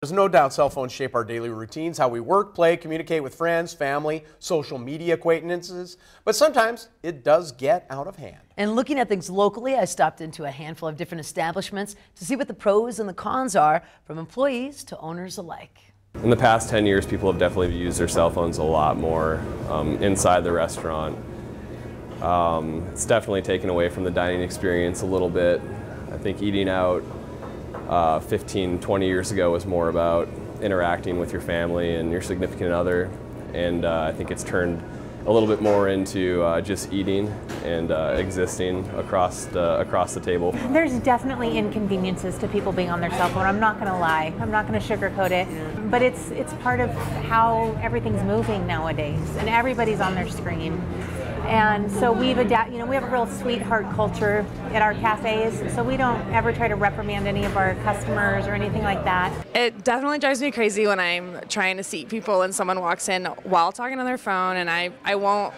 There's no doubt cell phones shape our daily routines, how we work, play, communicate with friends, family, social media acquaintances, but sometimes it does get out of hand. And looking at things locally, I stopped into a handful of different establishments to see what the pros and the cons are from employees to owners alike. In the past 10 years, people have definitely used their cell phones a lot more inside the restaurant. It's definitely taken away from the dining experience a little bit. I think eating out 15, 20 years ago was more about interacting with your family and your significant other, and I think it's turned a little bit more into just eating and existing across the table. There's definitely inconveniences to people being on their cell phone. I'm not going to lie. I'm not going to sugarcoat it, but it's part of how everything's moving nowadays, and everybody's on their screen. And so we've adapted, we have a real sweetheart culture at our cafes, so we don't ever try to reprimand any of our customers or anything like that. It definitely drives me crazy when I'm trying to seat people and someone walks in while talking on their phone, and I won't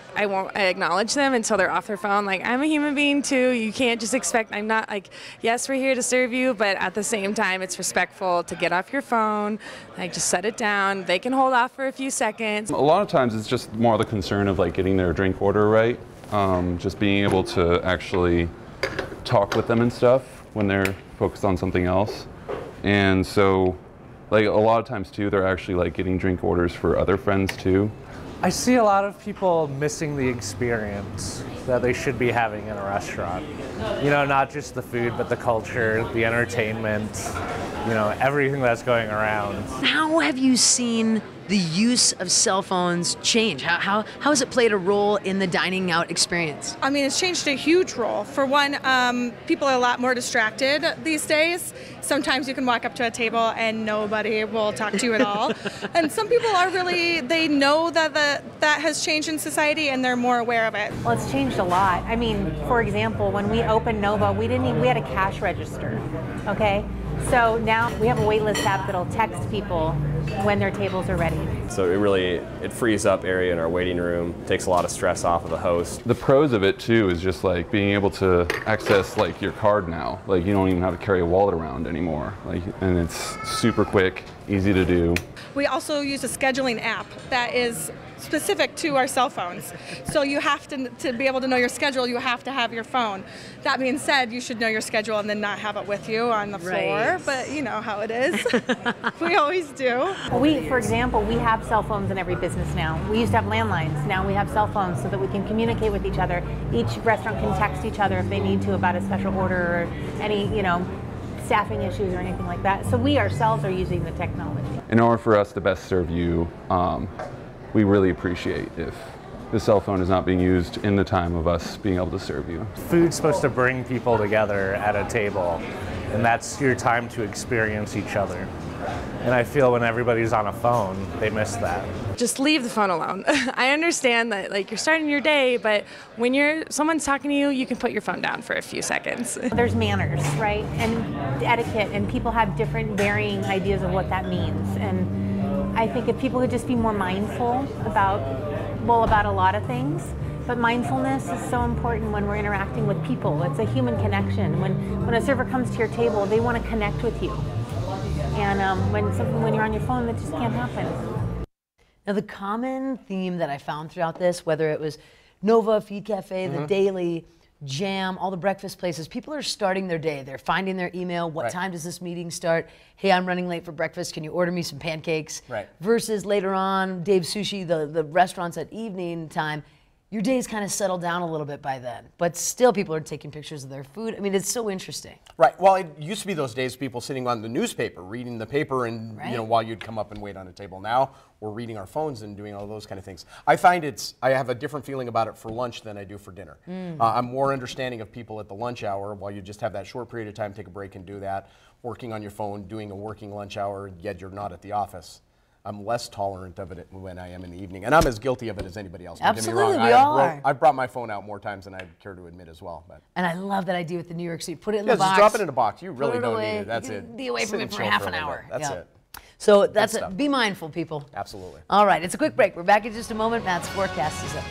acknowledge them until they're off their phone. Like, I'm a human being too. You can't just expect, I'm not like, yes, we're here to serve you, but at the same time, it's respectful to get off your phone, like just set it down. They can hold off for a few seconds. A lot of times it's just more the concern of like getting their drink order right. Just being able to actually talk with them and stuff when they're focused on something else. And so, like, a lot of times too, they're actually like getting drink orders for other friends too. I see a lot of people missing the experience that they should be having in a restaurant. Not just the food, but the culture, the entertainment, everything that's going around. How have you seen the use of cell phones change? How has it played a role in the dining out experience? I mean, it's changed a huge role. For one, people are a lot more distracted these days. Sometimes you can walk up to a table and nobody will talk to you at all. And some people are really, they know that has changed in society and they're more aware of it. Well, it's changed a lot. I mean, for example, when we opened Nova, we had a cash register, okay? So now we have a waitlist app that'll text people when their tables are ready. So it frees up area in our waiting room, takes a lot of stress off of the host. The pros of it too is just like being able to access like your card now. Like, you don't even have to carry a wallet around anymore. And it's super quick, easy to do. We also use a scheduling app that is specific to our cell phones. So you have to be able to know your schedule, you have to have your phone. That being said, you should know your schedule and then not have it with you on the floor, right. But you know how it is. We always do. For example, we have cell phones in every business now. We used to have landlines. Now we have cell phones so that we can communicate with each other. Each restaurant can text each other if they need to about a special order or any, staffing issues or anything like that. So we ourselves are using the technology. In order for us to best serve you, we really appreciate if the cell phone is not being used in the time of us being able to serve you. Food's supposed to bring people together at a table, and that's your time to experience each other. And I feel when everybody's on a phone, they miss that. Just leave the phone alone. I understand that you're starting your day, but when someone's talking to you, you can put your phone down for a few seconds. There's manners, right? And etiquette, and people have different varying ideas of what that means. And I think if people could just be more mindful about a lot of things, but mindfulness is so important when we're interacting with people. It's a human connection. When a server comes to your table, they want to connect with you. And when you're on your phone, that just can't happen. Now, the common theme that I found throughout this, whether it was Nova, Feed Cafe, the Daily, Jam, all the breakfast places, people are starting their day. They're finding their email. What time does this meeting start? Hey, I'm running late for breakfast. Can you order me some pancakes? Right. Versus later on, Dave's Sushi, the restaurants at evening time, your day's kind of settled down a little bit by then. But still, people are taking pictures of their food. I mean, it's so interesting. Right. Well, it used to be those days people sitting on the newspaper, reading the paper, and while you'd come up and wait on a table. Now we're reading our phones and doing all those kind of things. I find I have a different feeling about it for lunch than I do for dinner. I'm more understanding of people at the lunch hour while you just have that short period of time, take a break and do that, working on your phone, doing a working lunch hour, yet you're not at the office. I'm less tolerant of it when I am in the evening, and I'm as guilty of it as anybody else. Absolutely, we all are. I've brought my phone out more times than I care to admit as well. But. And I love that idea with the New York City. Put it in the box. Just drop it in a box. You really don't away. need it. That's it. Be away from it for half an hour. That's it. So that's it. Be mindful, people. Absolutely. All right, it's a quick break. We're back in just a moment. Matt's forecast is up.